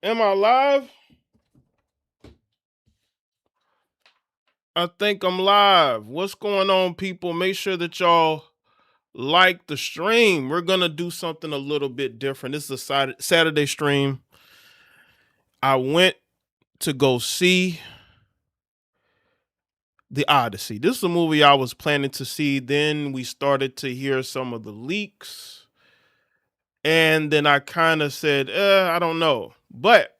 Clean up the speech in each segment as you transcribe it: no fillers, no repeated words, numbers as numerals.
Am I live? I think I'm live. What's going on, people? Make sure that y'all like the stream. We're going to do something a little bit different. This is a Saturday stream. I went to go see the Odyssey. This is a movie I was planning to see. Then we started to hear some of the leaks. And then I kind of said, I don't know. But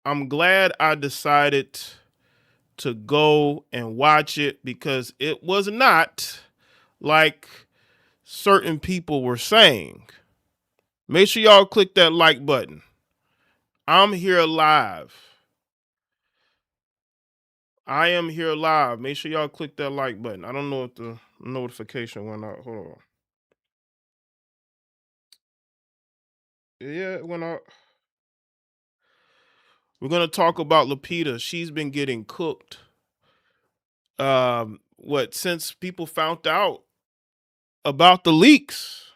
I'm glad I decided to go and watch it because it was not like certain people were saying. Make sure y'all click that like button. I'm here live. I am here live. Make sure y'all click that like button. I don't know if the notification went out. Hold on. Yeah, it went out. We're gonna talk about Lupita. She's been getting cooked. Since people found out about the leaks.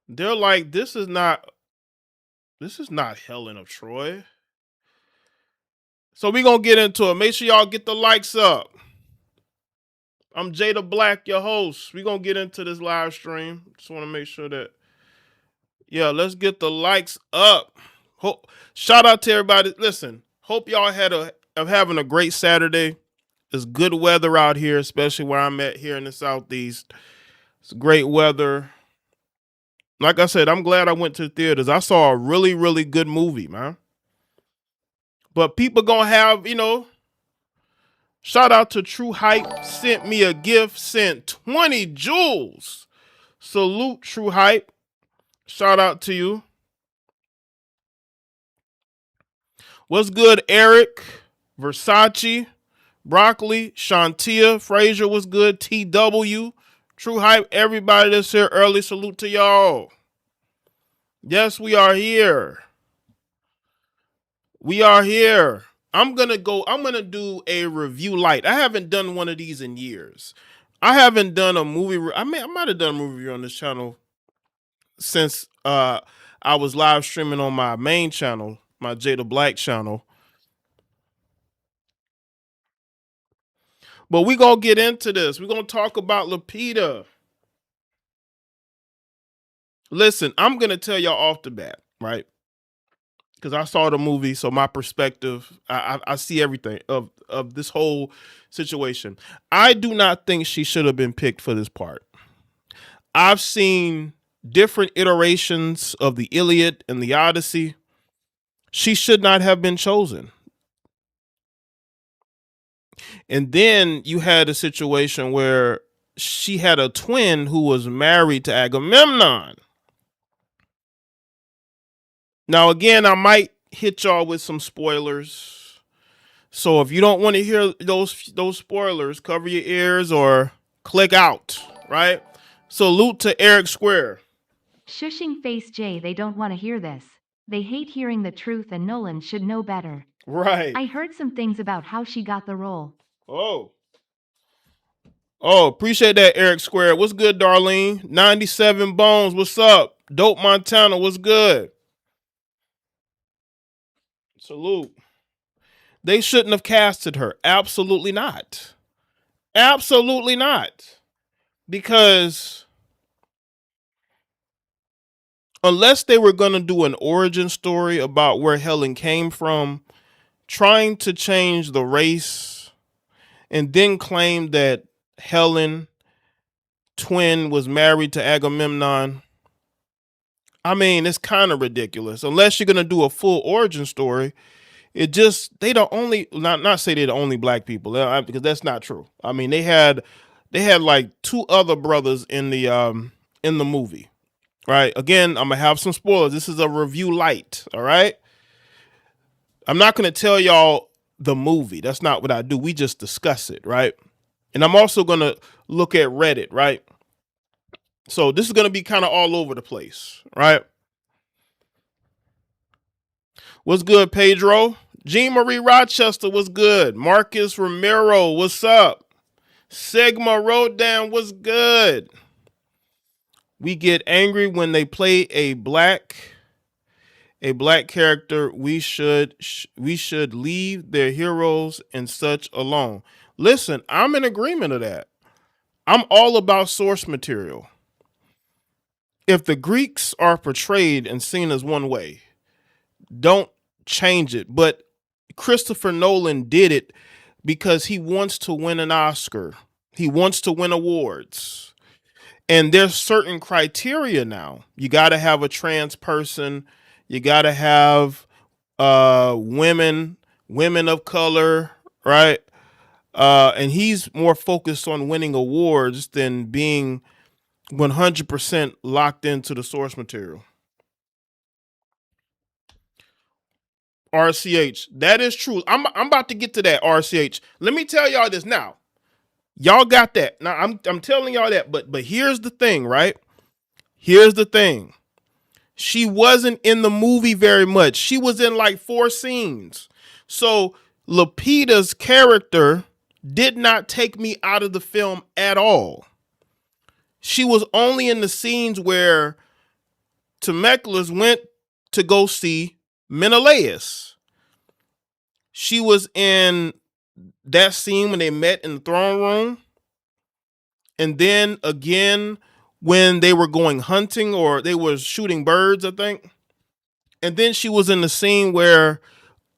They're like, this is not Helen of Troy. So we're gonna get into it. Make sure y'all get the likes up. I'm JayeDeBlack, your host. We're gonna get into this live stream. Just want to make sure that, let's get the likes up. Shout out to everybody. Listen, hope y'all having a great Saturday. It's good weather out here, especially where I'm at here in the Southeast. It's great weather. Like I said, I'm glad I went to the theaters. I saw a really, really good movie, man. But people gonna have, shout out to True Hype, sent me a gift, sent 20 jewels. Salute, True Hype. Shout out to you. What's good, Eric? Versace, Broccoli, Shantia, Frazier was good, TW, True Hype, everybody that's here early, salute to y'all. Yes, we are here. We are here. I'm gonna do a review light. I haven't done one of these in years. I haven't done a movie. I might have done a movie review on this channel since I was live streaming on my main channel, my JayeDeBlack channel. But we gonna get into this. We're gonna talk about Lupita. Listen, I'm gonna tell y'all off the bat, right? Because I saw the movie, so my perspective, I see everything of this whole situation. I do not think she should have been picked for this part. I've seen different iterations of the Iliad and the Odyssey. She should not have been chosen. And then you had a situation where she had a twin who was married to Agamemnon. Now, again, I might hit y'all with some spoilers. So if you don't want to hear those spoilers, cover your ears or click out, right? Salute to Eric Square. Shushing face Jay, they don't want to hear this. They hate hearing the truth and Nolan should know better. Right. I heard some things about how she got the role. Oh, appreciate that, Eric Square. What's good, Darlene? 97 Bones, what's up? Dope Montana, what's good? Salute. They shouldn't have casted her. Absolutely not. Absolutely not. Because unless they were going to do an origin story about where Helen came from, trying to change the race and then claim that Helen twin was married to Agamemnon, I mean, it's kind of ridiculous. Unless you're going to do a full origin story, they the only, not say they're the only black people, because that's not true. I mean, they had like two other brothers in the movie, right? Again, I'm gonna have some spoilers. This is a review light, all right? I'm not gonna tell y'all the movie. That's not what I do. We just discuss it, right? And I'm also gonna look at Reddit, right? So this is gonna be kind of all over the place, right? What's good, Pedro? Jean Marie Rochester, what's good? Marcus Romero, what's up? Sigma Rodan, what's good? We get angry when they play a black a black character, we should leave their heroes and such alone. Listen, I'm in agreement of that. I'm all about source material. If the Greeks are portrayed and seen as one way, don't change it. But Christopher Nolan did it because he wants to win an Oscar. He wants to win awards. And there's certain criteria now. You got to have a trans person. You got to have women of color, right? And he's more focused on winning awards than being 100% locked into the source material. RCH, that is true. I'm about to get to that. RCH. Let me tell y'all this now. Y'all got that. Now I'm telling y'all that, but here's the thing, right? Here's the thing. She wasn't in the movie very much. She was in like 4 scenes. So Lupita's character did not take me out of the film at all. She was only in the scenes where Temecula went to go see Menelaus. She was in that scene when they met in the throne room. And then again, when they were going hunting or they were shooting birds, I think. And then she was in the scene where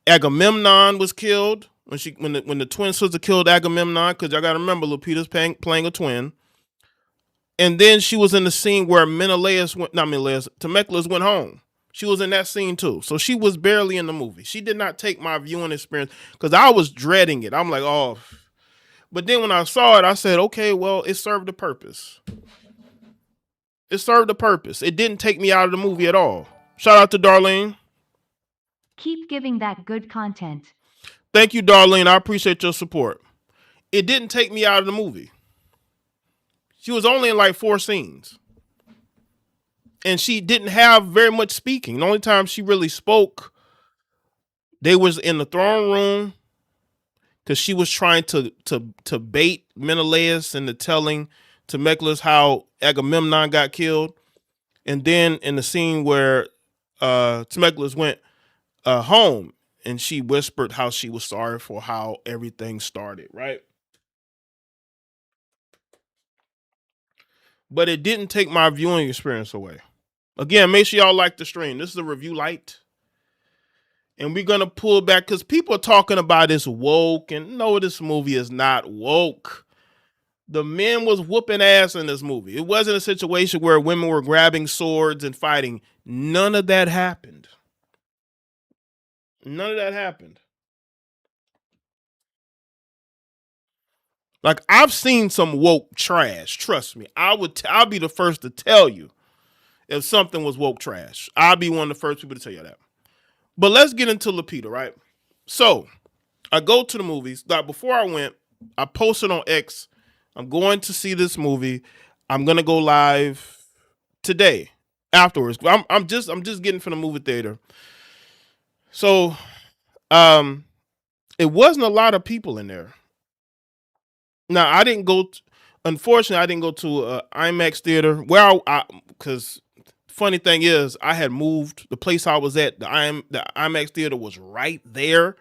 Agamemnon was killed when the twin sister killed Agamemnon, because y'all gotta remember Lupita's playing a twin. And then she was in the scene where Temecula went home. She was in that scene too. So she was barely in the movie. She did not take my viewing experience because I was dreading it. I'm like, oh. But then when I saw it, I said, okay, well, it served a purpose. It served a purpose. It didn't take me out of the movie at all. Shout out to Darlene. Keep giving that good content. Thank you, Darlene. I appreciate your support. It didn't take me out of the movie. She was only in like 4 scenes. And she didn't have very much speaking. The only time she really spoke, they was in the throne room because she was trying to bait Menelaus into telling Temecula how Agamemnon got killed. And then in the scene where Temecula went home and she whispered how she was sorry for how everything started, right? But it didn't take my viewing experience away. Again, make sure y'all like the stream. This is a review light. And we're going to pull back because people are talking about it's woke. And no, this movie is not woke. The men was whooping ass in this movie. It wasn't a situation where women were grabbing swords and fighting. None of that happened. None of that happened. Like, I've seen some woke trash. Trust me. I'll be the first to tell you if something was woke trash. I'll be one of the first people to tell you that. But let's get into Lupita, right? So I go to the movies. Like, before I went, I posted on X, I'm going to see this movie. I'm gonna go live today afterwards. I'm just getting from the movie theater. So it wasn't a lot of people in there. Now I didn't go. Unfortunately, I didn't go to IMAX theater. Well, because funny thing is, I had moved the place I was at. The IMAX theater was right there.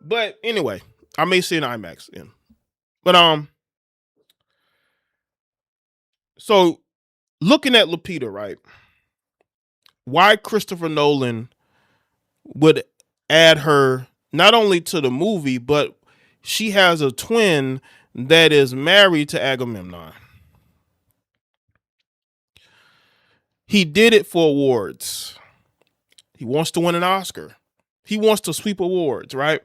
But anyway, I may see an IMAX in. But so looking at Lupita, right? Why Christopher Nolan would add her not only to the movie, but she has a twin that is married to Agamemnon. He did it for awards. He wants to win an Oscar. He wants to sweep awards, right?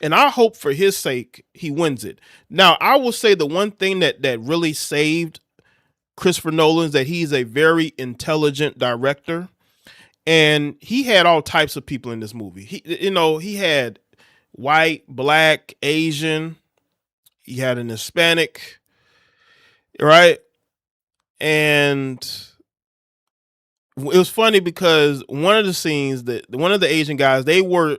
And I hope for his sake he wins it. Now, I will say the one thing that really saved Christopher Nolan is that he's a very intelligent director. And he had all types of people in this movie. He had white, black, Asian. He had an Hispanic, right? And it was funny because one of the scenes that one of the Asian guys, they were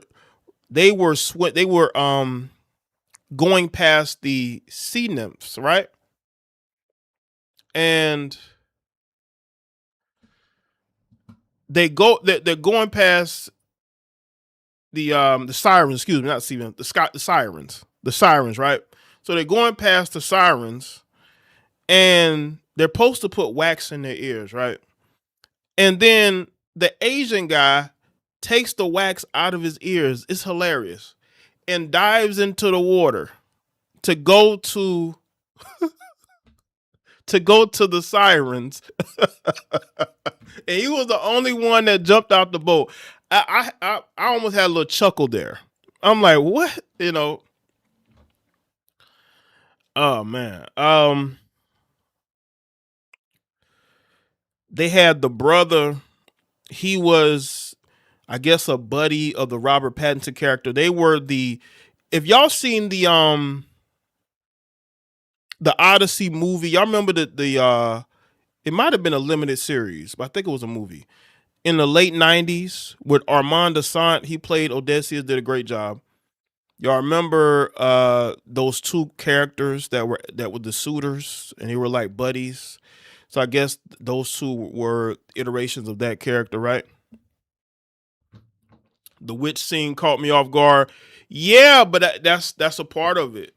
going past the sea nymphs, right? And they're going past the sirens, excuse me, not Steven, the sirens. The sirens, right? So they're going past the sirens and they're supposed to put wax in their ears, right? And then the Asian guy takes the wax out of his ears. It's hilarious. And dives into the water to go to the sirens. And he was the only one that jumped out the boat. I almost had a little chuckle there. I'm like, what? Oh man. They had the brother. He was, I guess, a buddy of the Robert Pattinson character. They were if y'all seen the Odyssey movie, y'all remember the it might have been a limited series, but I think it was a movie in the late 90s with Armand Assant. He played Odysseus, did a great job. Y'all remember those two characters that were the suitors, and they were like buddies. So I guess those two were iterations of that character, right? The witch scene caught me off guard. Yeah, but that's a part of it,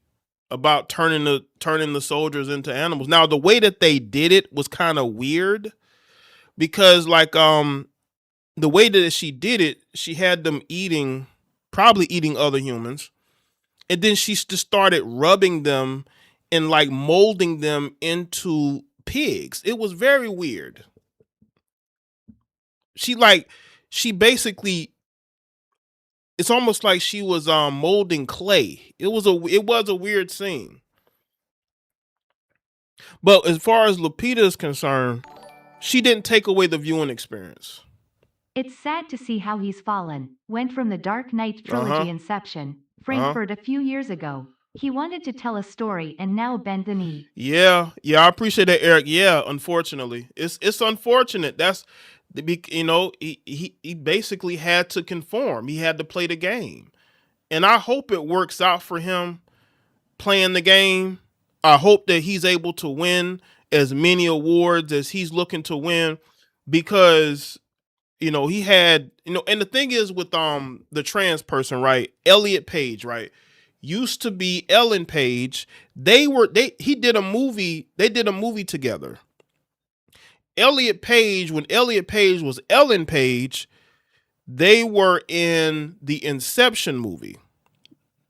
about turning the soldiers into animals. Now the way that they did it was kind of weird, because like the way that she did it, she had them probably eating other humans, and then she just started rubbing them and like molding them into pigs. It was very weird. She basically, it's almost like she was molding clay. It was a weird scene. But as far as Lupita is concerned, she didn't take away the viewing experience. It's sad to see how he's fallen. Went from the Dark Knight trilogy Uh-huh. Inception, Frankfurt a few years ago. He wanted to tell a story and now bend the knee. Yeah, I appreciate that, Eric. Yeah, unfortunately, it's unfortunate. That's he basically had to conform. He had to play the game, and I hope it works out for him playing the game. I hope that he's able to win as many awards as he's looking to win, because he had, and the thing is with the trans person, right? Elliot Page, right? Used to be Ellen Page. They did a movie together. Elliot Page, when Elliot Page was Ellen Page, they were in the Inception movie.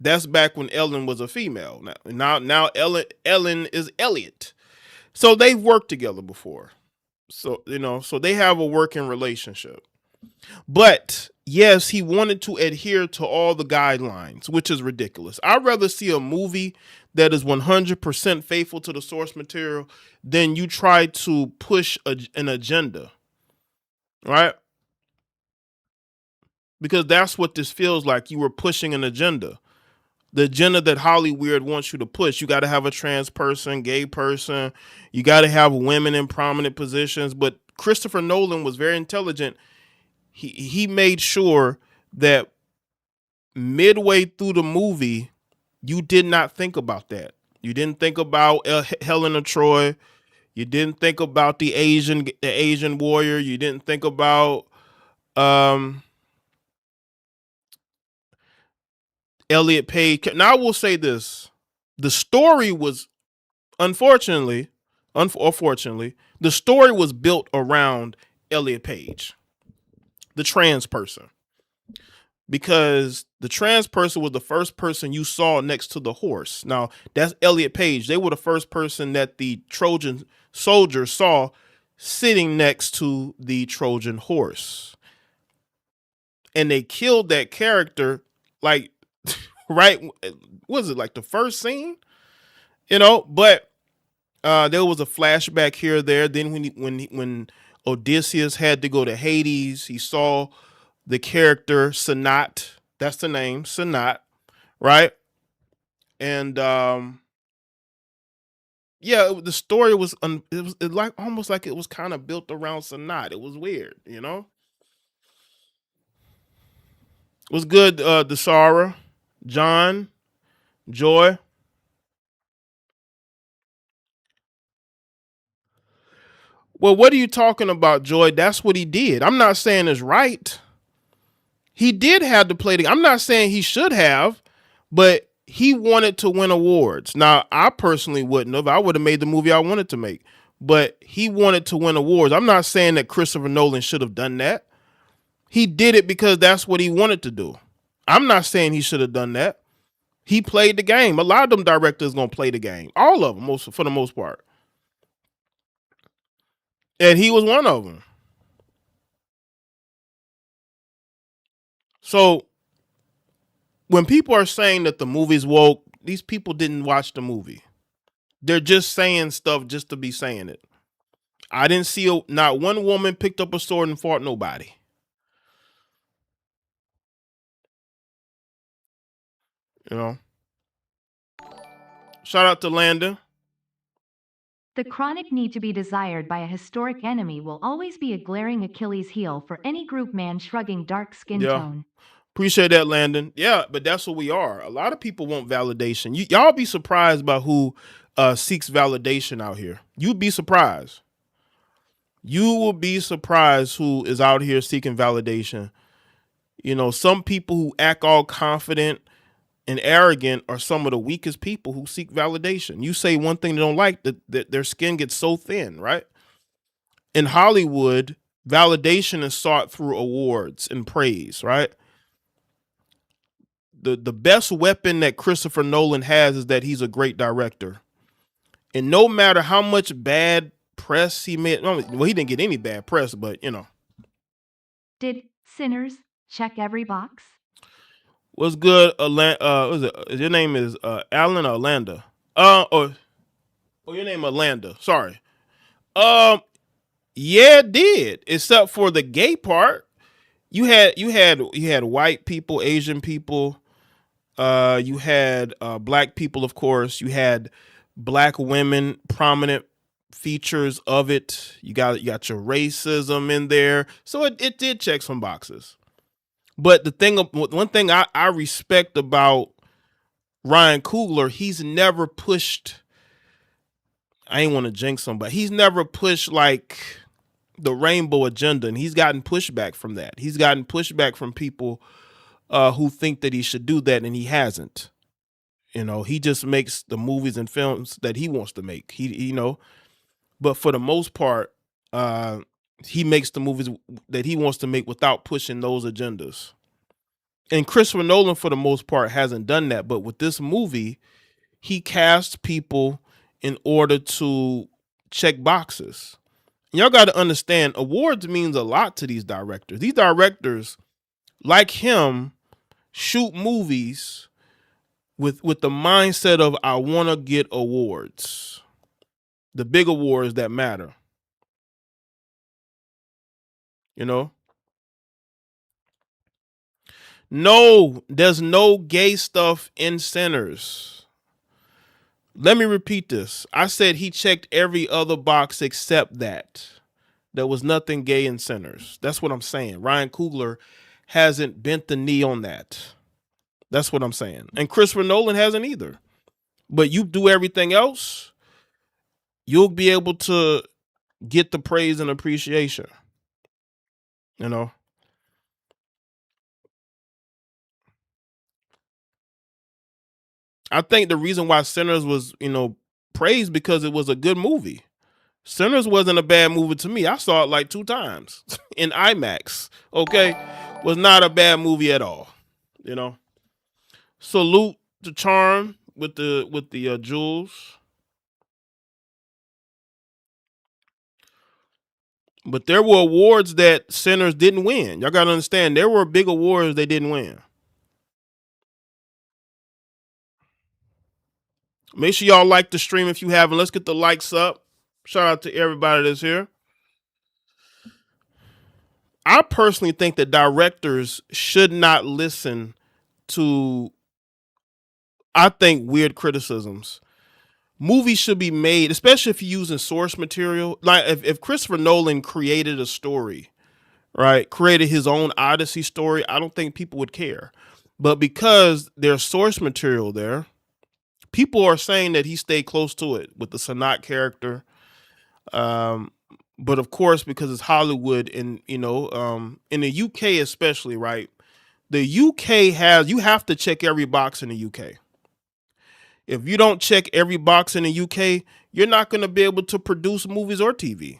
That's back when Ellen was a female. Now Ellen is Elliot. So they've worked together before. So so they have a working relationship. But yes, he wanted to adhere to all the guidelines, which is ridiculous. I'd rather see a movie that is 100% faithful to the source material than you try to push an agenda, right? Because that's what this feels like. You were pushing an agenda. The agenda that Hollywood wants you to push. You got to have a trans person, gay person. You got to have women in prominent positions. But Christopher Nolan was very intelligent. He made sure that midway through the movie, you did not think about that. You didn't think about Helen of Troy. You didn't think about the Asian warrior. You didn't think about Elliot Page. Now I will say this: the story was, unfortunately, the story was built around Elliot Page, the trans person, because the trans person was the first person you saw next to the horse. Now that's Elliot Page. They were the first person that the Trojan soldier saw sitting next to the Trojan horse, and they killed that character like right. Was it like the first scene? But there was a flashback here or there. Then when Odysseus had to go to Hades, he saw the character Sanat. That's the name, Sanat, right? And yeah, the story was it was like almost like it was kind of built around Sanat. It was weird, It was good. Desara, John, Joy. Well, what are you talking about, Joy? That's what he did. I'm not saying it's right. He did have to play the. I'm not saying he should have, but he wanted to win awards. Now, I personally wouldn't have. I would have made the movie I wanted to make, but he wanted to win awards. I'm not saying that Christopher Nolan should have done that. He did it because that's what he wanted to do. I'm not saying he should have done that. He played the game. A lot of them directors gonna play the game. All of them, for the most part. And he was one of them. So when people are saying that the movie's woke, these people didn't watch the movie. They're just saying stuff just to be saying it. I didn't see not one woman picked up a sword and fought nobody. You know. Shout out to Landon. The chronic need to be desired by a historic enemy will always be a glaring Achilles heel for any group man shrugging dark skin tone. Appreciate that, Landon. Yeah, but that's what we are. A lot of people want validation. Y'all be surprised by who seeks validation out here. You'd be surprised. You will be surprised who is out here seeking validation. You know, some people who act all confident and arrogant are some of the weakest people who seek validation. You say one thing they don't like, that their skin gets so thin, right? In Hollywood, validation is sought through awards and praise, right? The best weapon that Christopher Nolan has is that he's a great director. And no matter how much bad press he made, well, he didn't get any bad press, but you know. Did Sinners check every box? What's good, your name is Alan or Alanda? Or your name Alanda. Sorry. Yeah, it did. Except for the gay part. You had white people, Asian people, you had black people, of course. You had black women, prominent features of it. You got your racism in there. So it did check some boxes. But one thing I respect about Ryan Coogler, he's never pushed. I ain't want to jinx him, but he's never pushed like the rainbow agenda, and he's gotten pushback from that. He's gotten pushback from people who think that he should do that, and he hasn't. You know, he just makes the movies and films that he wants to make. But for the most part, he makes the movies that he wants to make without pushing those agendas. And Christopher Nolan, for the most part, hasn't done that. But with this movie, he cast people in order to check boxes. And y'all got to understand, awards means a lot to these directors. These directors, like him, shoot movies with the mindset of, I want to get awards. The big awards that matter. You know? No, there's no gay stuff in Sinners. Let me repeat this. I said he checked every other box except that. There was nothing gay in Sinners. That's what I'm saying. Ryan Coogler hasn't bent the knee on that. That's what I'm saying. And Christopher Nolan hasn't either. But you do everything else, you'll be able to get the praise and appreciation. You know? I think the reason why Sinners was, praised because it was a good movie. Sinners wasn't a bad movie to me. I saw it like 2 times in IMAX. Okay? Was not a bad movie at all. You know? Salute to Charm with the jewels. But there were awards that Sinners didn't win. Y'all got to understand, there were big awards they didn't win. Make sure y'all like the stream if you haven't. Let's get the likes up. Shout out to everybody that's here. I personally think that directors should not listen to, I think, weird criticisms. Movies should be made, especially if you're using source material. Like if Christopher Nolan created a story, right? Created his own Odyssey story, I don't think people would care. But because there's source material there, people are saying that he stayed close to it with the Sanat character. But of course, because it's Hollywood, and in the UK especially, right? The UK you have to check every box in the UK. If you don't check every box in the UK, you're not going to be able to produce movies or TV.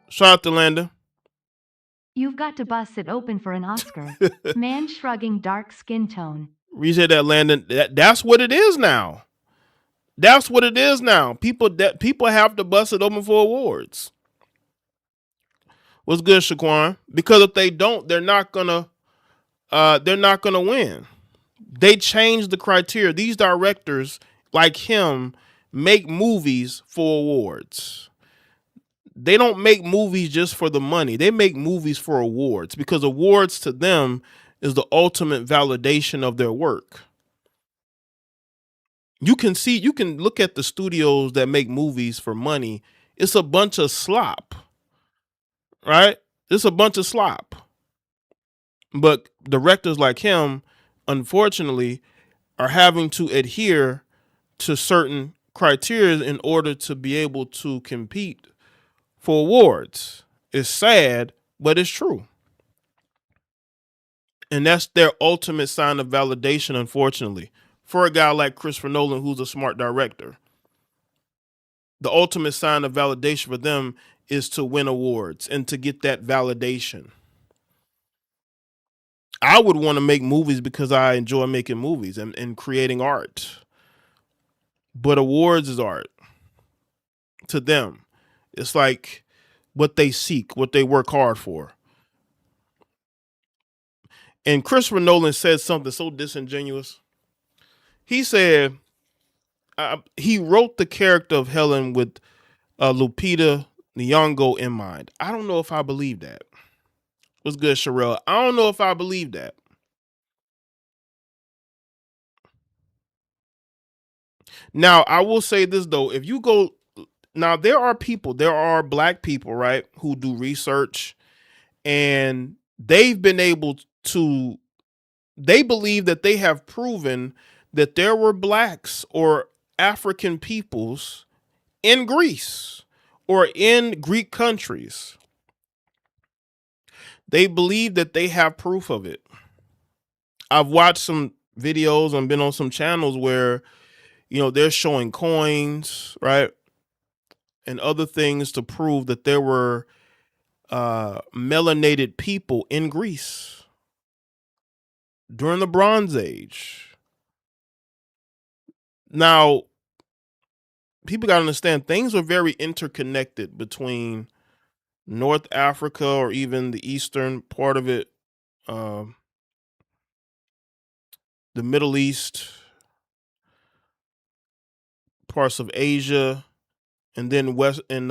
Shout out to Landon. You've got to bust it open for an Oscar. Man shrugging dark skin tone. Reset that, Landon. That's what it is now. That's what it is now. People have to bust it open for awards. What's good, Shaquan? Because if they don't, they're not gonna win. They change the criteria. These directors, like him, make movies for awards. They don't make movies just for the money. They make movies for awards, because awards to them is the ultimate validation of their work. You can look at the studios that make movies for money. It's a bunch of slop, right? It's a bunch of slop. But directors like him, unfortunately, are having to adhere to certain criteria in order to be able to compete for awards. It's sad, but it's true. And that's their ultimate sign of validation, unfortunately, for a guy like Christopher Nolan, who's a smart director. The ultimate sign of validation for them is to win awards and to get that validation. I would want to make movies because I enjoy making movies and creating art. But awards is art to them. It's like what they seek, what they work hard for. And Christopher Nolan said something so disingenuous. He said he wrote the character of Helen with Lupita Nyong'o in mind. I don't know if I believe that. What's good, Sherelle? I don't know if I believe that. Now, I will say this, though. If you go... Now, there are black people, right, who do research, and they've been able to... They believe that they have proven that there were blacks or African peoples in Greece or in Greek countries. They believe that they have proof of it. I've watched some videos and been on some channels where, they're showing coins, right? And other things to prove that there were melanated people in Greece during the Bronze Age. Now, people got to understand, things are very interconnected between North Africa, or even the eastern part of it, the Middle East, parts of Asia, and then West in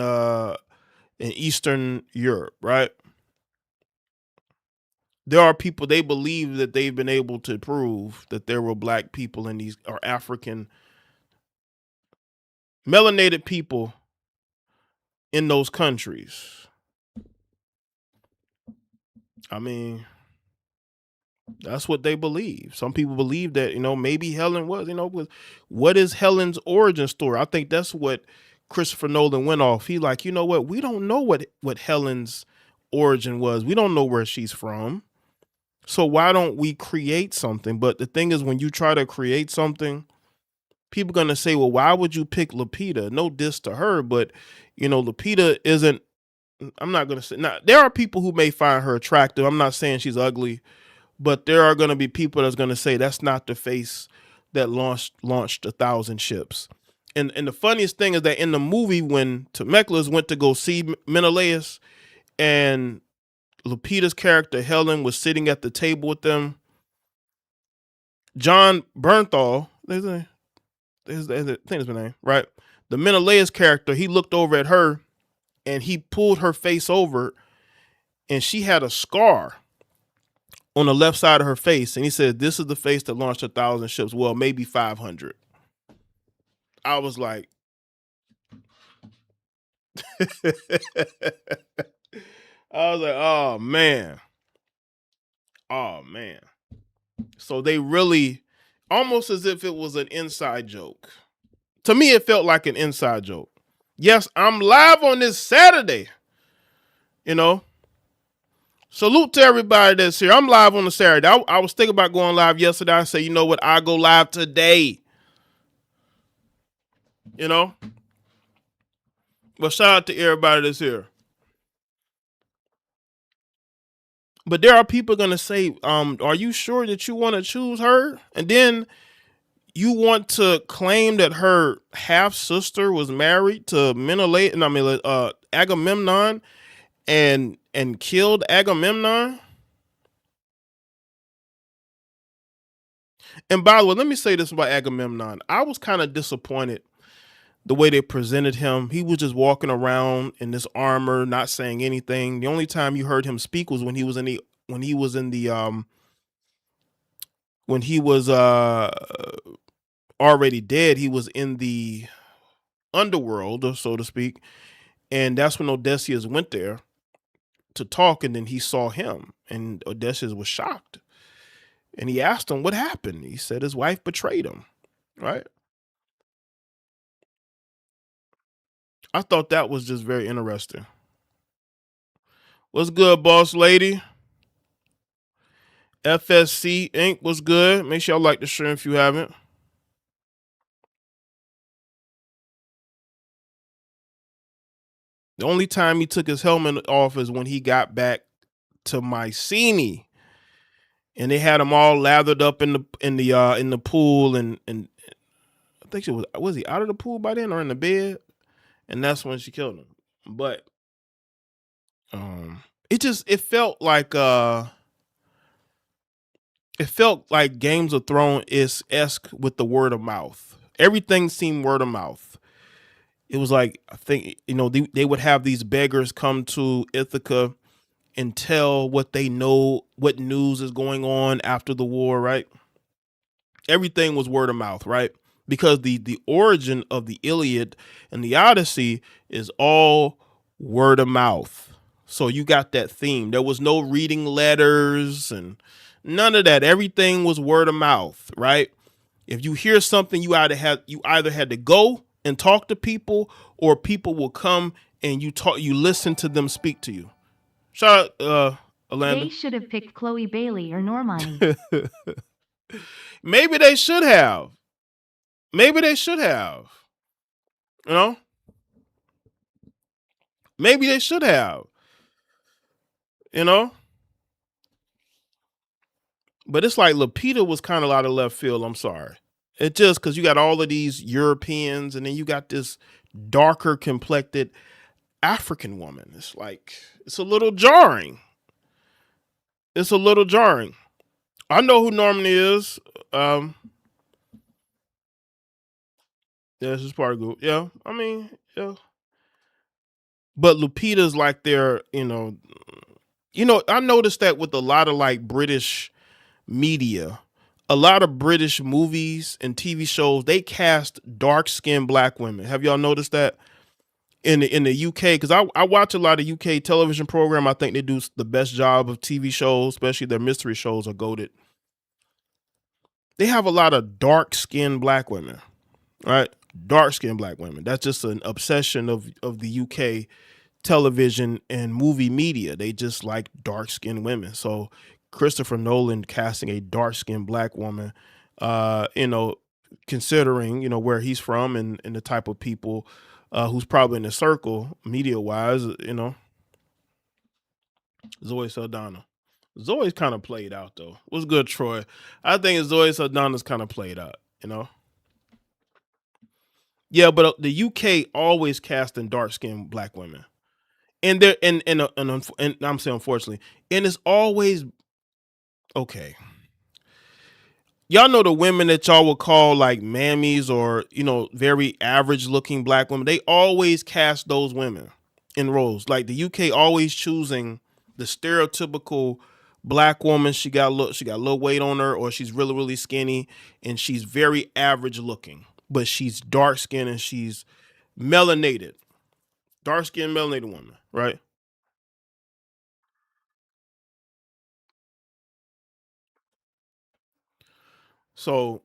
Eastern Europe, right? There are people, they believe that they've been able to prove that there were black people in these, or African melanated people in those countries. I mean, that's what they believe. Some people believe that, maybe Helen was, what is Helen's origin story? I think that's what Christopher Nolan went off. He like, what? We don't know what Helen's origin was. We don't know where she's from. So why don't we create something? But the thing is, when you try to create something, people are going to say, well, why would you pick Lupita? No diss to her, but, Lupita isn't, I'm not going to say, now, there are people who may find her attractive. I'm not saying she's ugly, but there are going to be people that's going to say that's not the face that launched 1,000 ships. And the funniest thing is that in the movie, when Temecula's went to go see Menelaus, and Lupita's character Helen was sitting at the table with them, John Bernthal, I think is his name, right? The Menelaus character, he looked over at her and he pulled her face over, and she had a scar on the left side of her face. And he said, this is the face that launched 1,000 ships. Well, maybe 500. I was like, oh man. Oh man. So they really, almost as if it was an inside joke. To me, it felt like an inside joke. Yes, I'm live on this Saturday. You know, salute to everybody that's here. I'm live on the Saturday. I was thinking about going live yesterday. I said, you know what? I'll go live today. You know, but shout out to everybody that's here. But there are people gonna say, are you sure that you want to choose her? And then you want to claim that her half sister was married to Agamemnon and killed Agamemnon. And by the way, let me say this about Agamemnon. I was kind of disappointed the way they presented him. He was just walking around in this armor, not saying anything. The only time you heard him speak was when he was in the when he was in the when he was already dead. He was in the underworld, so to speak, and that's when Odysseus went there to talk, and then he saw him, and Odysseus was shocked, and he asked him what happened. He said his wife betrayed him. Right? I thought that was just very interesting. What's good, boss lady? FSC Inc. was good. Make sure y'all like the stream if you haven't. The only time he took his helmet off is when he got back to Mycenae, and they had him all lathered up in the pool, and I think she was he out of the pool by then or in the bed, and that's when she killed him. But it felt like Games of Thrones is esque with the word of mouth. Everything seemed word of mouth. It was like, I think, they would have these beggars come to Ithaca and tell what they know, what news is going on after the war, right? Everything was word of mouth, right? Because the origin of the Iliad and the Odyssey is all word of mouth. So you got that theme. There was no reading letters and none of that. Everything was word of mouth, right? If you hear something, you either had to go and talk to people, or people will come and you listen to them speak to you. Shout out, They Alanda. should have picked Chloe Bailey or Normani. Maybe they should have. Maybe they should have. You know? Maybe they should have. You know? But it's like Lupita was kind of out of left field. I'm sorry. It just because you got all of these Europeans and then you got this darker complected African woman. It's like, it's a little jarring. It's a little jarring. I know who Norman is. Yeah, this is part of the group. Yeah, I mean, yeah. But Lupita's like I noticed that with a lot of like British media, a lot of British movies and TV shows, they cast dark skinned black women. Have y'all noticed that in the UK? Because I watch a lot of UK television program. I think they do the best job of TV shows, especially their mystery shows are goated. They have a lot of dark skinned black women, right? Dark skinned black women. That's just an obsession of the UK television and movie media. They just like dark skinned women. So Christopher Nolan casting a dark skinned black woman, uh, you know, considering, where he's from and the type of people who's probably in the circle media wise, Zoe Saldana. Zoe's kind of played out though. What's good, Troy? I think Zoe Saldana's kind of played out. Yeah, but the UK always casting dark skinned black women. And there and I'm saying unfortunately, and it's always okay. Y'all know the women that y'all would call like mammies or very average looking black women. They always cast those women in roles. Like the UK always choosing the stereotypical black woman. She got a little weight on her, or she's really really skinny, and she's very average looking, but she's dark skinned and she's melanated, dark skinned melanated woman, right? So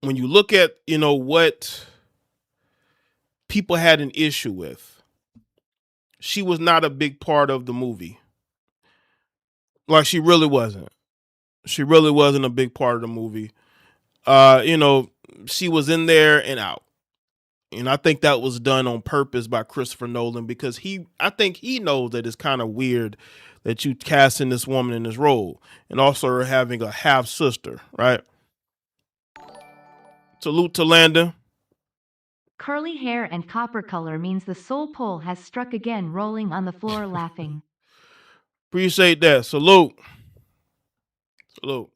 when you look at, what people had an issue with, she was not a big part of the movie. Like, she really wasn't. She really wasn't a big part of the movie. You know, she was in there and out. And I think that was done on purpose by Christopher Nolan because I think he knows that it's kind of weird that you casting this woman in this role and also her having a half sister, right? Salute to Landon. Curly hair and copper color means the soul pole has struck again, rolling on the floor laughing. Appreciate that. Salute. Salute.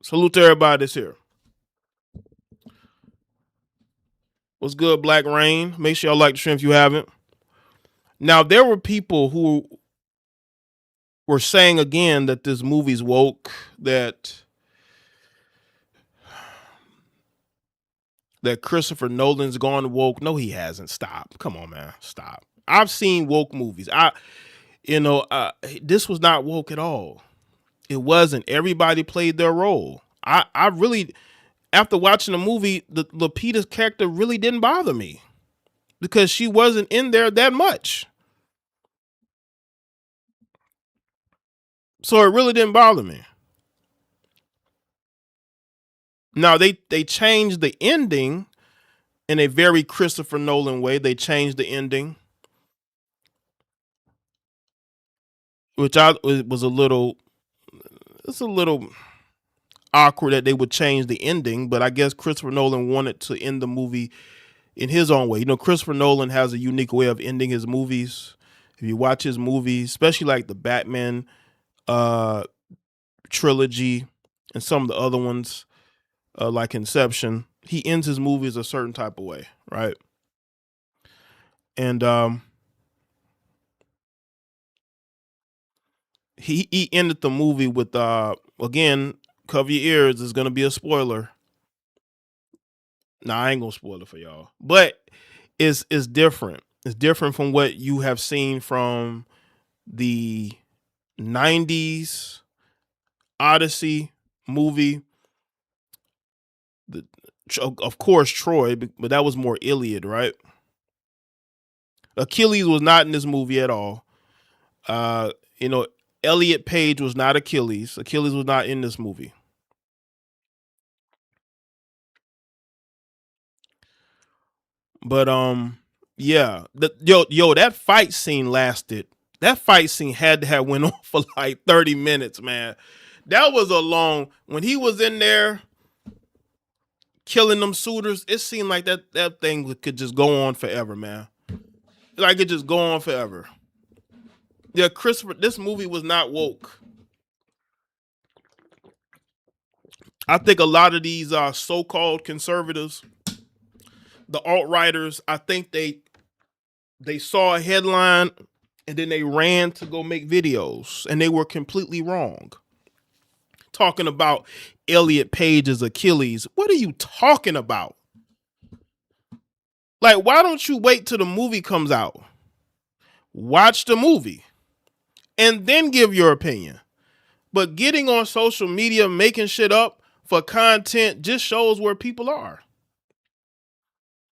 Salute to everybody that's here. What's good, Black Rain? Make sure y'all like the stream if you haven't. Now, there were people who were saying again that this movie's woke, that Christopher Nolan's gone woke. No, he hasn't. Stop. Come on, man. Stop. I've seen woke movies. This was not woke at all. It wasn't. Everybody played their role. I really, after watching the movie, the Lupita's character really didn't bother me because she wasn't in there that much. So it really didn't bother me. Now they changed the ending in a very Christopher Nolan way. They changed the ending, which was a little awkward that they would change the ending, but I guess Christopher Nolan wanted to end the movie in his own way. You know, Christopher Nolan has a unique way of ending his movies. If you watch his movies, especially like the Batman trilogy and some of the other ones, like Inception, he ends his movies a certain type of way, right? And he ended the movie with again, cover your ears, there's gonna be a spoiler. Nah, I ain't gonna spoil it for y'all. But it's different. It's different from what you have seen from the 90s Odyssey movie. Of course, Troy, but that was more Iliad, right? Achilles was not in this movie at all. You know, Elliot Page was not Achilles. Achilles was not in this movie. But yeah, that fight scene lasted. That fight scene had to have went on for like 30 minutes, man. That was a long. When he was in there killing them suitors, it seemed like that thing could just go on forever, man. Like it just go on forever. Yeah, Christopher, this movie was not woke. I think a lot of these so-called conservatives, the alt-righters, I think they saw a headline and then they ran to go make videos and they were completely wrong. Talking about Elliot Page's Achilles. What are you talking about? Like, why don't you wait till the movie comes out? Watch the movie and then give your opinion. But getting on social media, making shit up for content just shows where people are.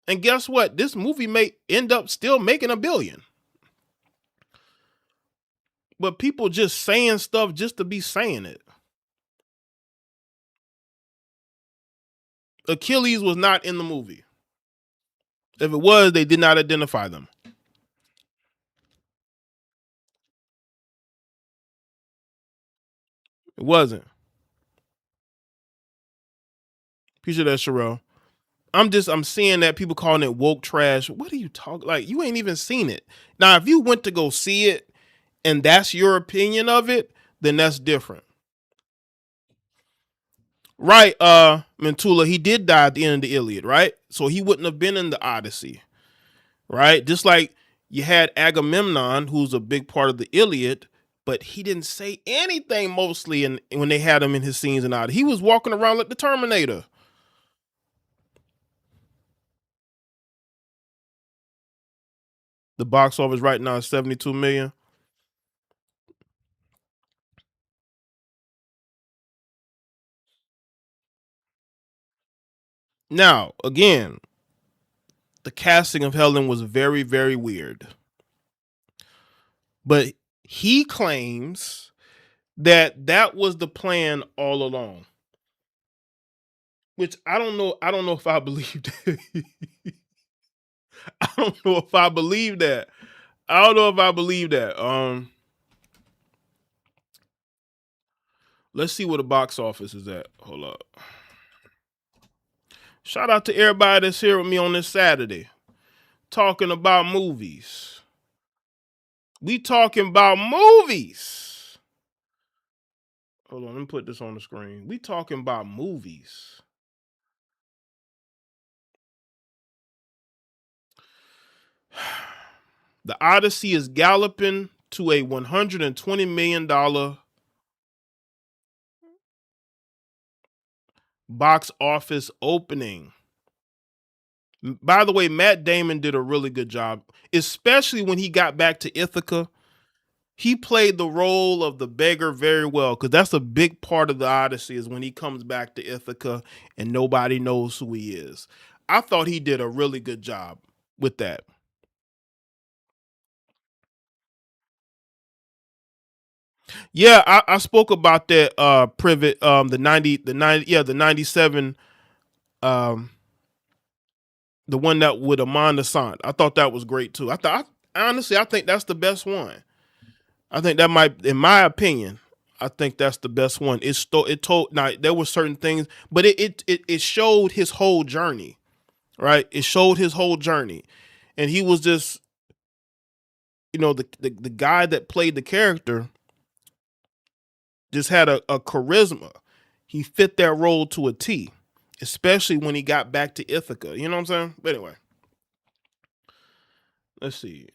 And guess what? This movie may end up still making $1 billion. But people just saying stuff just to be saying it. Achilles was not in the movie. If it was, they did not identify them. It wasn't. Appreciate that, Sherelle. I'm seeing that people calling it woke trash. What are you talking? Like, you ain't even seen it. Now, if you went to go see it and that's your opinion of it, then that's different. Right, Mentula, he did die at the end of the Iliad, right? So he wouldn't have been in the Odyssey, right? Just like you had Agamemnon, who's a big part of the Iliad, but he didn't say anything mostly when they had him in his scenes in Odyssey. He was walking around like the Terminator. The box office right now is 72 million. Now, again, the casting of Helen was very, very weird. But he claims that that was the plan all along. Which I don't know. I don't know if I believe that. I don't know if I believe that. I don't know if I believe that. Let's see where the box office is at. Hold up. Shout out to everybody that's here with me on this Saturday, talking about movies. We talking about movies. Hold on, let me put this on the screen. We talking about movies. The Odyssey is galloping to a $120 million box office opening. By the way, Matt Damon did a really good job, especially when he got back to Ithaca. He played the role of the beggar very well, because that's a big part of the Odyssey is when he comes back to Ithaca and nobody knows who he is. I thought he did a really good job with that. Yeah, I spoke about that Privet, the 97, um the one that with Amanda Sant. I thought that was great too. Honestly, I think that's the best one. I think that might, in my opinion, I think that's the best one. It told, now there were certain things, but it showed his whole journey, right? It showed his whole journey, and he was just, the guy that played the character just had a charisma. He fit that role to a T, especially when he got back to Ithaca. You know what I'm saying? But anyway, let's see.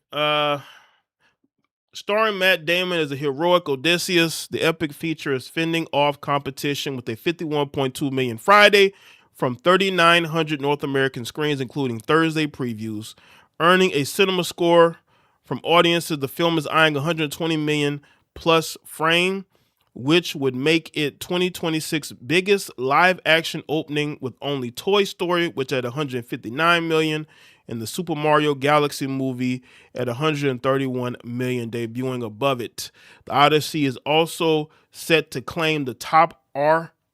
Starring Matt Damon as a heroic Odysseus, the epic feature is fending off competition with a 51.2 million Friday from 3,900 North American screens, including Thursday previews, earning a cinema score from audiences. The film is eyeing 120 million plus frame, which would make it 2026 biggest live action opening, with only Toy Story, which at 159 million, and the Super Mario Galaxy movie at 131 million, debuting above it. The Odyssey is also set to claim the top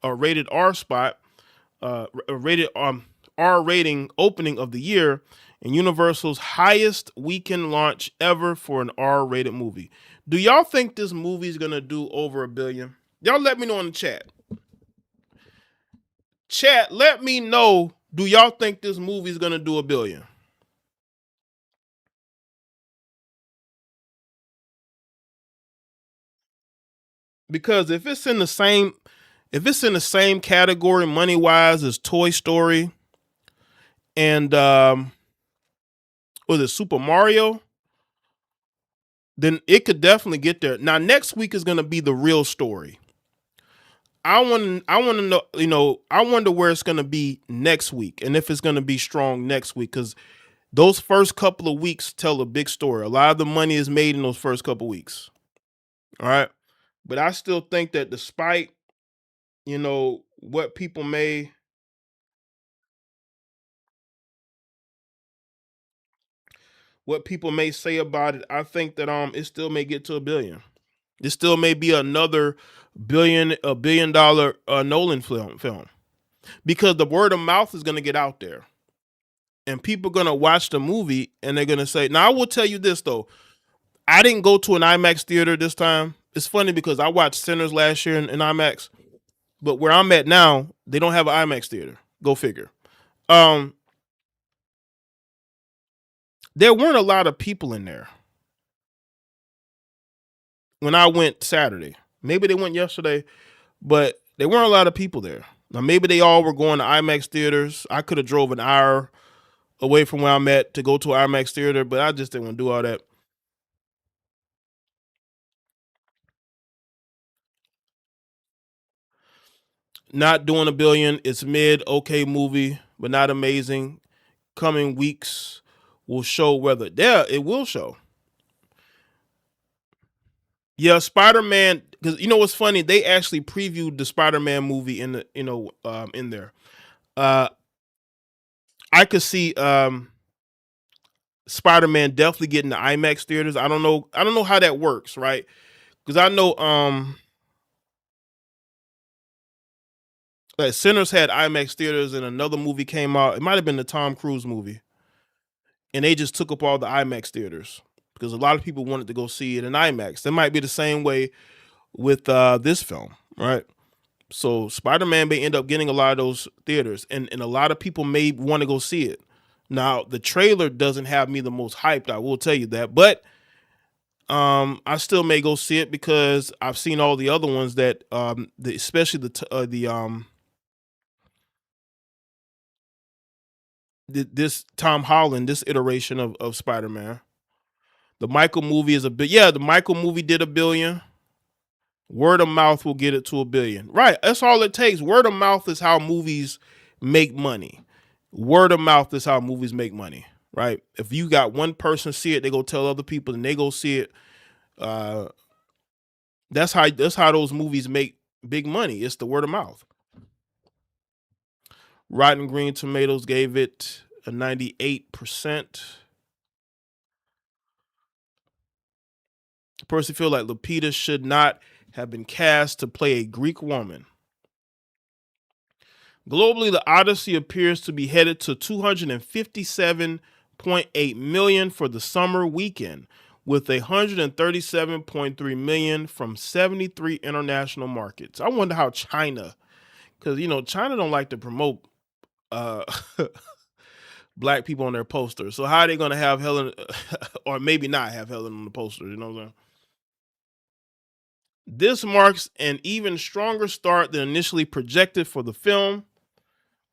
rated R spot, rated R rating opening of the year, and Universal's highest weekend launch ever for an R-rated movie. Do y'all think this movie is gonna do over $1 billion? Y'all let me know in the chat. Chat, let me know. Do y'all think this movie is gonna do $1 billion? Because if it's in the same category money wise as Toy Story and was it Super Mario, then it could definitely get there. Now next week is gonna be the real story. I want to know, I wonder where it's going to be next week, and if it's going to be strong next week, because those first couple of weeks tell a big story. A lot of the money is made in those first couple of weeks. All right. But I still think that despite, what people may say about it, I think that it still may get to $1 billion. This still may be another $1 billion Nolan film, because the word of mouth is going to get out there. And people are going to watch the movie and they're going to say, now I will tell you this though. I didn't go to an IMAX theater this time. It's funny because I watched Sinners last year in IMAX, but where I'm at now, they don't have an IMAX theater. Go figure. There weren't a lot of people in there when I went Saturday. Maybe they went yesterday, but there weren't a lot of people there. Now maybe they all were going to IMAX theaters. I could have drove an hour away from where I'm at to go to an IMAX theater, but I just didn't want to do all that. Not doing $1 billion. It's mid, okay movie, but not amazing. Coming weeks will show whether. Yeah, it will show. Yeah, Spider-Man. Because you know what's funny? They actually previewed the Spider-Man movie in the in there. I could see Spider-Man definitely getting the IMAX theaters. I don't know how that works, right? Because I know that Sinners had IMAX theaters and another movie came out. It might have been the Tom Cruise movie. And they just took up all the IMAX theaters because a lot of people wanted to go see it in IMAX. That might be the same way with this film, right? So Spider-Man may end up getting a lot of those theaters, and a lot of people may want to go see it. Now, the trailer doesn't have me the most hyped, I will tell you that, but I still may go see it because I've seen all the other ones that, especially this Tom Holland, this iteration of Spider-Man. The Michael movie is the Michael movie did $1 billion. Word of mouth will get it to $1 billion. Right. That's all it takes. Word of mouth is how movies make money. Word of mouth is how movies make money. Right. If you got one person see it, they go tell other people and they go see it. That's how those movies make big money. It's the word of mouth. Rotten Green Tomatoes gave it a 98%. Personally feel like Lupita should not have been cast to play a Greek woman. Globally, the Odyssey appears to be headed to 257.8 million for the summer weekend, with 137.3 million from 73 international markets. I wonder how China, because China don't like to promote black people on their posters. So how are they going to have Helen, or maybe not have Helen on the poster? You know what I'm saying? This marks an even stronger start than initially projected for the film,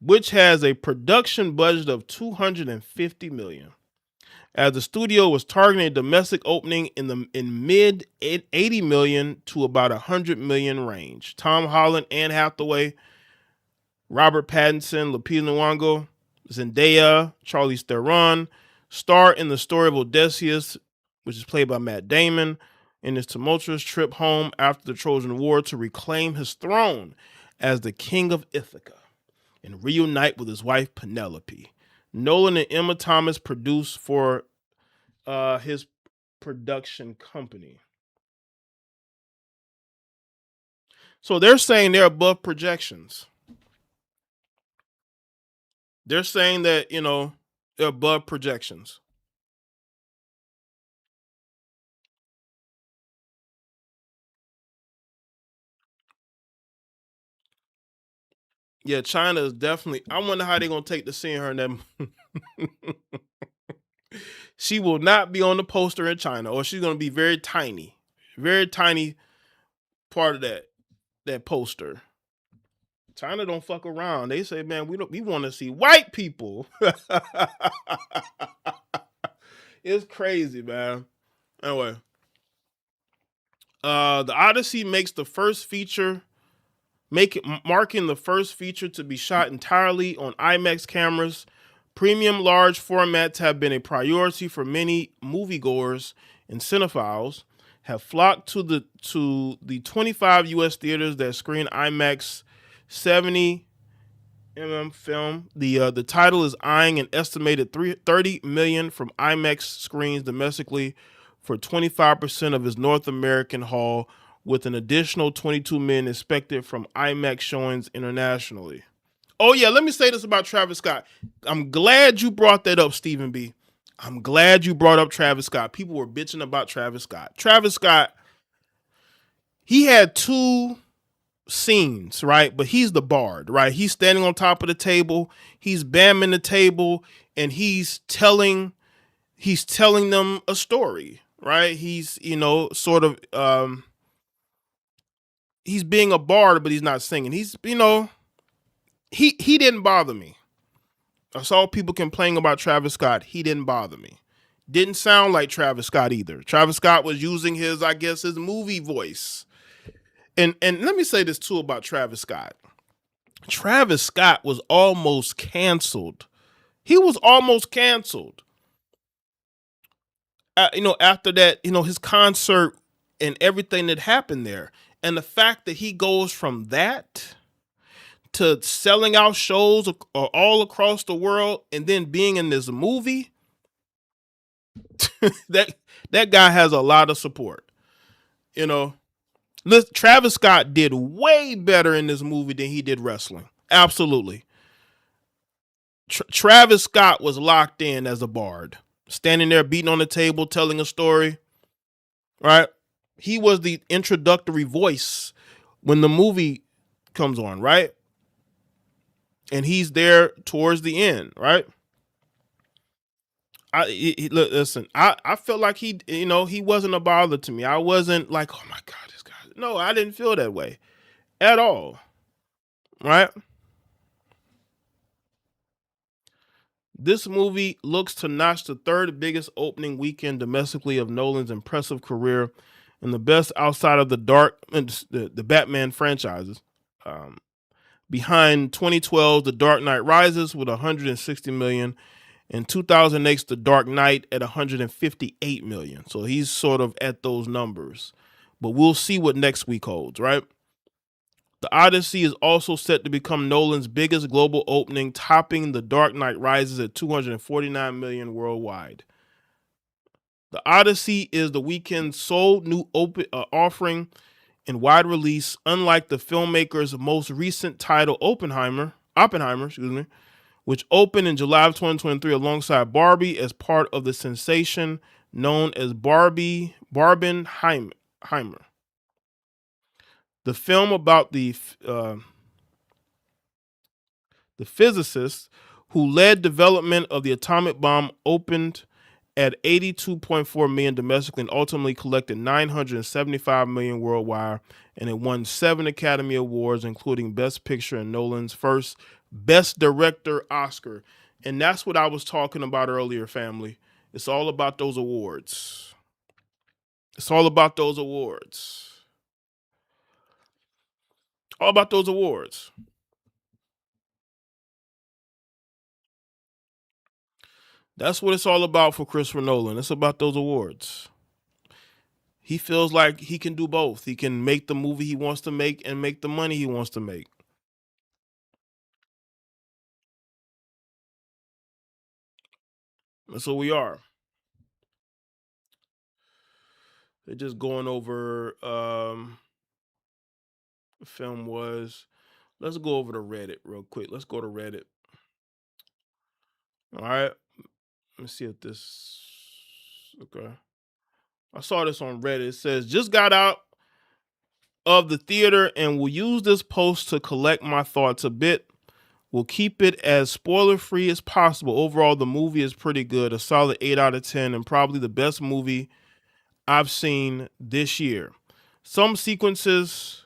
which has a production budget of $250 million. As the studio was targeting a domestic opening in mid $80 million to about $100 million range. Tom Holland, Anne Hathaway, Robert Pattinson, Lupita Nyong'o, Zendaya, Charlize Theron star in the story of Odysseus, which is played by Matt Damon, in his tumultuous trip home after the Trojan War to reclaim his throne as the king of Ithaca and reunite with his wife Penelope. Nolan and Emma Thomas produced for his production company. So they're saying they're above projections. They're saying that, they're above projections. Yeah, China is definitely. I wonder how they're gonna take to seeing her in that. She will not be on the poster in China, or she's gonna be very tiny part of that poster. China don't fuck around. They say, man, we want to see white people. It's crazy, man. Anyway, the Odyssey makes the first feature. Marking the first feature to be shot entirely on IMAX cameras. Premium large formats have been a priority for many moviegoers, and cinephiles have flocked to the 25 US theaters that screen IMAX 70 film. The title is eyeing an estimated 30 million from IMAX screens domestically for 25% of its North American haul, with an additional 22 million expected from IMAX showings internationally. Oh yeah, let me say this about Travis Scott. I'm glad you brought that up, Stephen B. I'm glad you brought up Travis Scott. People were bitching about Travis Scott. Travis Scott, he had 2 scenes, right? But he's the bard, right? He's standing on top of the table, he's bamming the table, and he's telling them a story, right? He's, sort of he's being a bard, but he's not singing. He's, he didn't bother me. I saw people complaining about Travis Scott. He didn't bother me. Didn't sound like Travis Scott either. Travis Scott was using his movie voice. And let me say this too about Travis Scott. Travis Scott was almost canceled. He was almost canceled. After that, his concert and everything that happened there. And the fact that he goes from that to selling out shows all across the world and then being in this movie, that guy has a lot of support. You know, Travis Scott did way better in this movie than he did wrestling. Absolutely. Travis Scott was locked in as a bard, standing there beating on the table, telling a story. Right? He was the introductory voice when the movie comes on, right? And he's there towards the end, right? Listen, I felt like he wasn't a bother to me. I wasn't like, oh my God, this guy. No, I didn't feel that way at all, right? This movie looks to notch the third biggest opening weekend domestically of Nolan's impressive career and the best outside of the Batman franchises. Um, Behind 2012's The Dark Knight Rises with 160 million and 2008's The Dark Knight at 158 million. So he's sort of at those numbers. But we'll see what next week holds, right? The Odyssey is also set to become Nolan's biggest global opening, topping The Dark Knight Rises at 249 million worldwide. The Odyssey is the weekend's sole new offering in wide release, unlike the filmmaker's most recent title, Oppenheimer, which opened in July of 2023 alongside Barbie as part of the sensation known as Barbenheimer. The film about the physicist who led development of the atomic bomb opened at 82.4 million domestically and ultimately collected 975 million worldwide, and it won 7 Academy Awards, including Best Picture and Nolan's first Best Director Oscar. And that's what I was talking about earlier, family. It's all about those awards. It's all about those awards. All about those awards. That's what it's all about for Christopher Nolan. It's about those awards. He feels like he can do both. He can make the movie he wants to make and make the money he wants to make. That's what we are. They're just going over the film was. Let's go over to Reddit real quick. Let's go to Reddit. All right. Let me see if this. Okay. I saw this on Reddit. It says, just got out of the theater and will use this post to collect my thoughts a bit. We'll keep it as spoiler free as possible. Overall, the movie is pretty good. A solid 8 out of 10 and probably the best movie I've seen this year. Some sequences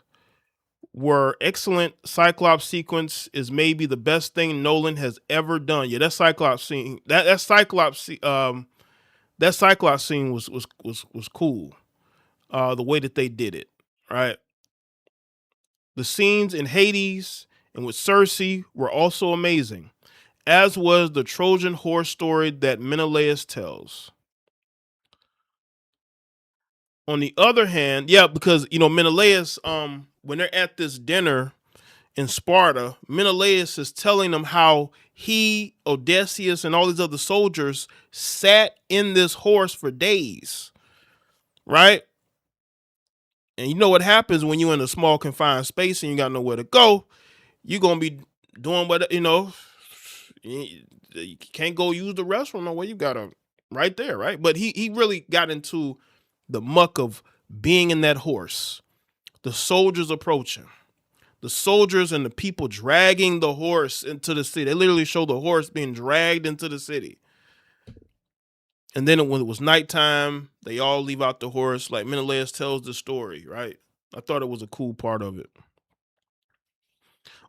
were excellent. Cyclops sequence is maybe the best thing Nolan has ever done. Yeah, that Cyclops scene, that Cyclops scene was cool. The way that they did it, right? The scenes in Hades and with Cersei were also amazing, as was the Trojan horse story that Menelaus tells. On the other hand, yeah, because Menelaus, when they're at this dinner in Sparta, Menelaus is telling them how he, Odysseus, and all these other soldiers sat in this horse for days, right? And you know what happens when you're in a small confined space and you got nowhere to go? You're gonna be doing what you can't go use the restroom nowhere. You gotta right there, right? But he really got into the muck of being in that horse. The soldiers approaching. The soldiers and the people dragging the horse into the city. They literally show the horse being dragged into the city. And then when it was nighttime, they all leave out the horse. Like Menelaus tells the story, right? I thought it was a cool part of it.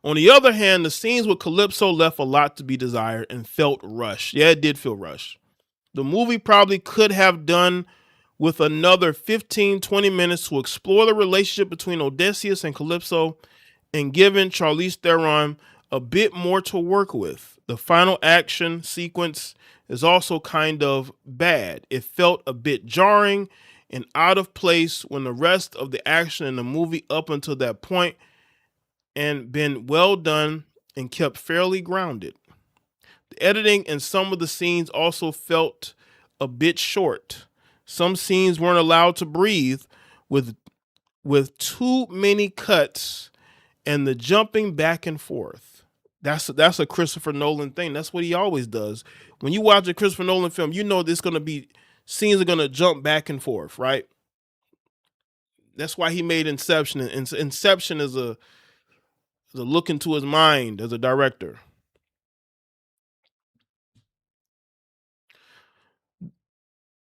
On the other hand, the scenes with Calypso left a lot to be desired and felt rushed. Yeah, it did feel rushed. The movie probably could have done with another 15-20 minutes to explore the relationship between Odysseus and Calypso and given Charlize Theron a bit more to work with. The final action sequence is also kind of bad. It felt a bit jarring and out of place when the rest of the action in the movie up until that point and been well done and kept fairly grounded. The editing in some of the scenes also felt a bit short. Some scenes weren't allowed to breathe with too many cuts and the jumping back and forth. That's a Christopher Nolan thing. That's what he always does. When you watch a Christopher Nolan film, you know there's gonna be scenes are gonna jump back and forth, right? That's why he made Inception. And Inception is a look into his mind as a director.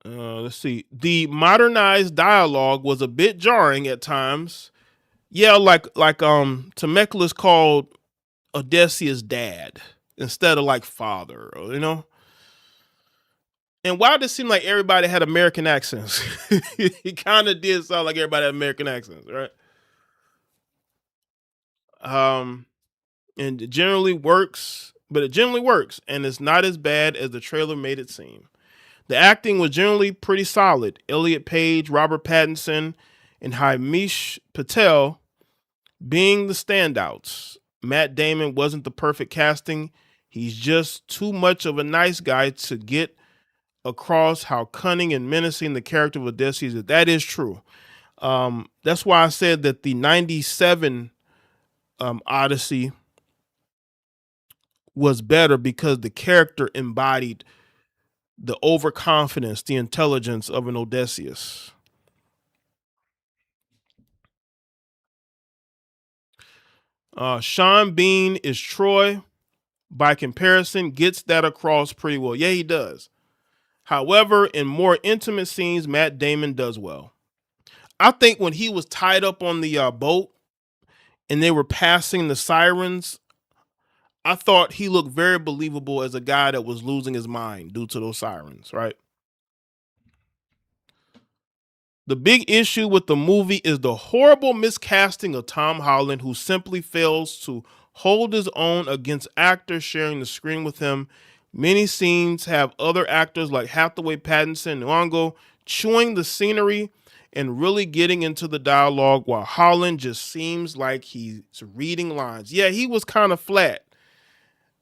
Let's see. The modernized dialogue was a bit jarring at times. Yeah, like Temecula's called Odysseus dad instead of like father, you know? And why did it seem like everybody had American accents? It kind of did sound like everybody had American accents, right? Um, and it generally works, but it generally works, and it's not as bad as the trailer made it seem. The acting was generally pretty solid. Elliot Page, Robert Pattinson, and Himesh Patel being the standouts. Matt Damon wasn't the perfect casting. He's just too much of a nice guy to get across how cunning and menacing the character of Odysseus is. That is true. That's why I said that the 97 Odyssey was better because the character embodied the overconfidence, the intelligence of an Odysseus. Sean Bean is Troy. By comparison, gets that across pretty well. Yeah, he does. However, in more intimate scenes, Matt Damon does well. I think when he was tied up on the boat and they were passing the sirens, I thought he looked very believable as a guy that was losing his mind due to those sirens, right? The big issue with the movie is the horrible miscasting of Tom Holland, who simply fails to hold his own against actors sharing the screen with him. Many scenes have other actors like Hathaway, Pattinson, and Nyong'o chewing the scenery and really getting into the dialogue, while Holland just seems like he's reading lines. Yeah, he was kind of flat.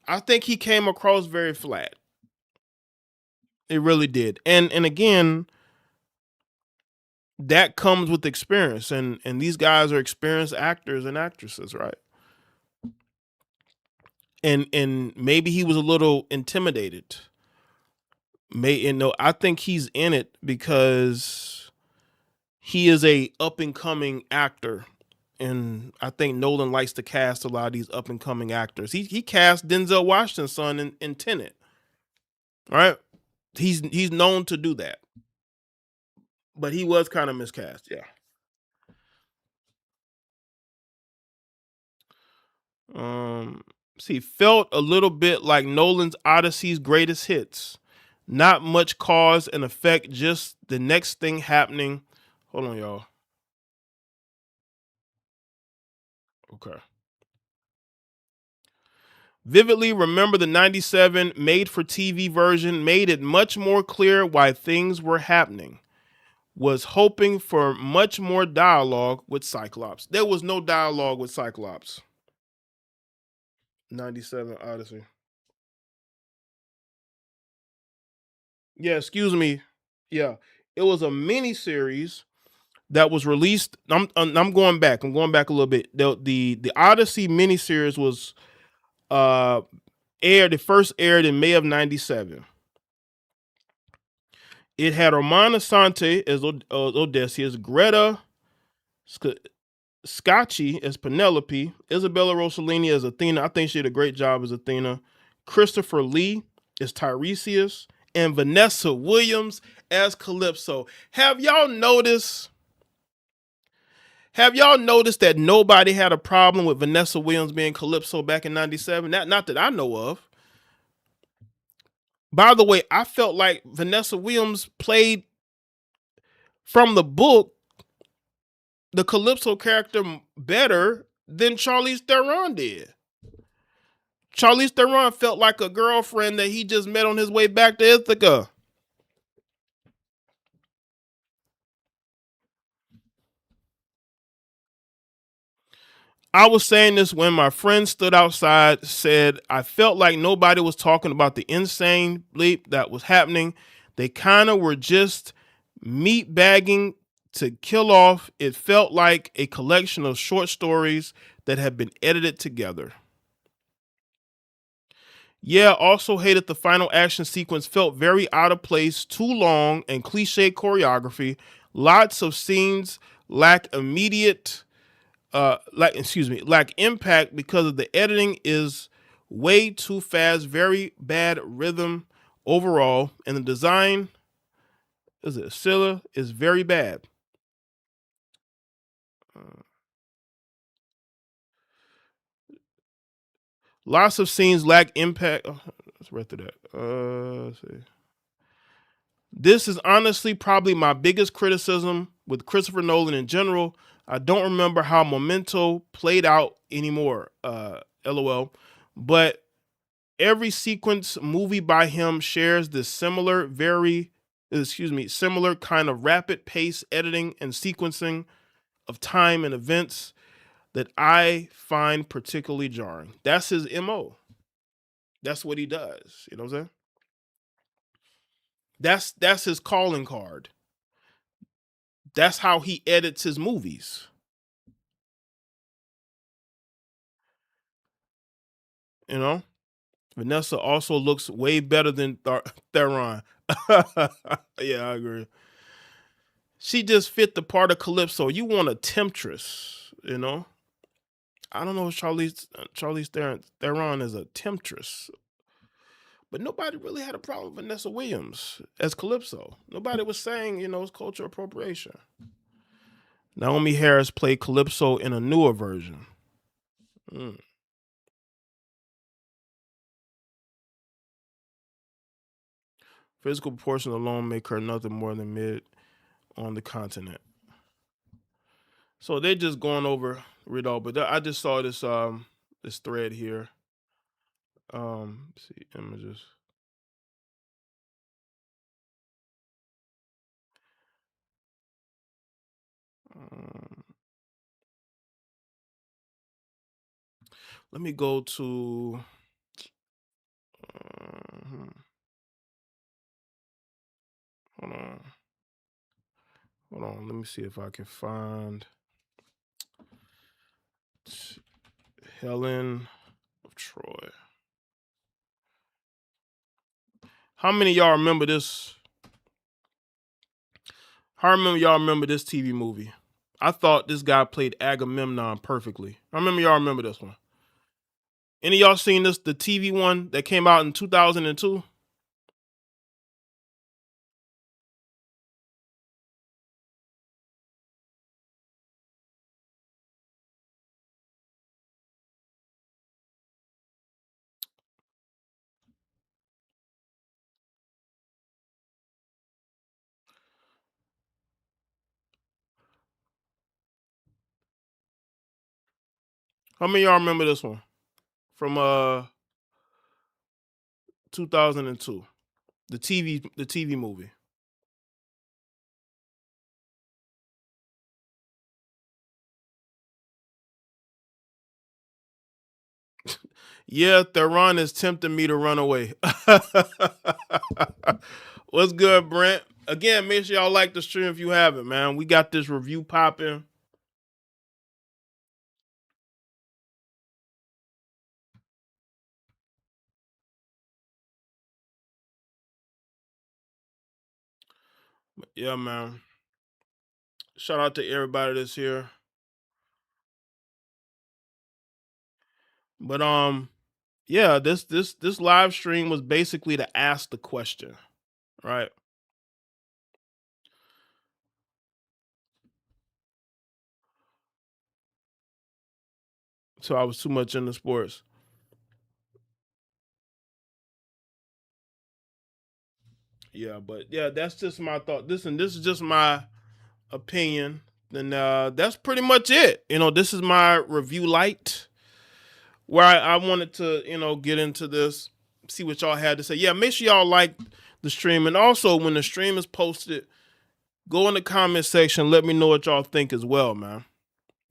I think he came across very flat. It really did. And again, that comes with experience, and these guys are experienced actors and actresses, right? And maybe he was a little intimidated. I think he's in it because he is a up and coming actor, and I think Nolan likes to cast a lot of these up and coming actors. He cast Denzel Washington's son in Tenet, right? He's known to do that, but he was kind of miscast. Yeah. Um, See, felt a little bit like Nolan's Odyssey's greatest hits. Not much cause and effect, just the next thing happening. Hold on, y'all. Okay. Vividly remember the 97 made for TV version made it much more clear why things were happening. Was hoping for much more dialogue with Cyclops. There was no dialogue with Cyclops. 97 Odyssey. Yeah, excuse me. Yeah. It was a mini series that was released. I'm going back. I'm going back a little bit. The Odyssey miniseries was uh aired. It first aired in May of '97. It had Romana Sante as Odysseus, Greta Scacchi as Penelope, Isabella Rossellini as Athena. I think she did a great job as Athena. Christopher Lee as Tiresias, and Vanessa Williams as Calypso. Have y'all noticed that nobody had a problem with Vanessa Williams being Calypso back in '97? Not that I know of. By the way, I felt like Vanessa Williams played from the book the Calypso character better than Charlize Theron did. Charlize Theron felt like a girlfriend that he just met on his way back to Ithaca. I was saying this when my friend stood outside, said, I felt like nobody was talking about the insane bleep that was happening. They kind of were just meat bagging to kill off. It felt like a collection of short stories that had been edited together. Yeah, also hated the final action sequence, felt very out of place, too long, and cliche choreography. Lots of scenes lack immediate lack impact because of the editing is way too fast, very bad rhythm overall, and the design Scylla is very bad. Lots of scenes lack impact. Oh, let's read through that. Let's see. This is honestly probably my biggest criticism with Christopher Nolan in general. I don't remember how Memento played out anymore. LOL. But every sequence movie by him shares this similar similar kind of rapid pace editing and sequencing of time and events that I find particularly jarring. That's his MO. That's what he does. You know what I'm saying? That's his calling card. That's how he edits his movies. You know? Vanessa also looks way better than Theron. Yeah, I agree. She just fit the part of Calypso. You want a temptress, you know? I don't know if Charlize Theron is a temptress, but nobody really had a problem with Vanessa Williams as Calypso. Nobody was saying, it's cultural appropriation. Naomi Harris played Calypso in a newer version. Physical proportions alone make her nothing more than mid on the continent. So they're just going over it all. But I just saw this thread here. Let's see images. Let me go to. Hold on. Let me see if I can find Helen of Troy. How many of y'all remember this? How many of y'all remember this TV movie? I thought this guy played Agamemnon perfectly. How many of y'all remember this one? Any of y'all seen this, the TV one that came out in 2002? How many of y'all remember this one from 2002? The TV movie. Yeah, Theron is tempting me to run away. What's good, Brent? Again, make sure y'all like the stream if you haven't, man. We got this review popping. Yeah, man. Shout out to everybody that's here. But yeah, this live stream was basically to ask the question, right? So I was too much into sports. Yeah, but yeah, that's just my thought. This is just my opinion. And that's pretty much it. This is my review light where I wanted to, get into this, see what y'all had to say. Yeah, make sure y'all like the stream. And also when the stream is posted, go in the comment section, let me know what y'all think as well, man.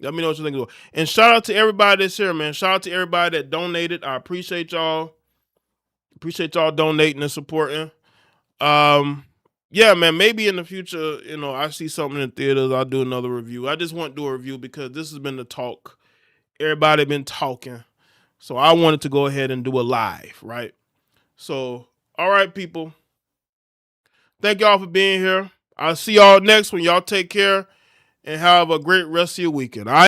Let me know what you think. And shout out to everybody that's here, man. Shout out to everybody that donated. I appreciate y'all. Appreciate y'all donating and supporting. Yeah, man, maybe in the future, I see something in theaters, I'll do another review. I just want to do a review because this has been the talk. Everybody been talking. So I wanted to go ahead and do a live, right? So, all right, people. Thank y'all for being here. I'll see y'all next one. Y'all take care and have a great rest of your weekend. All right?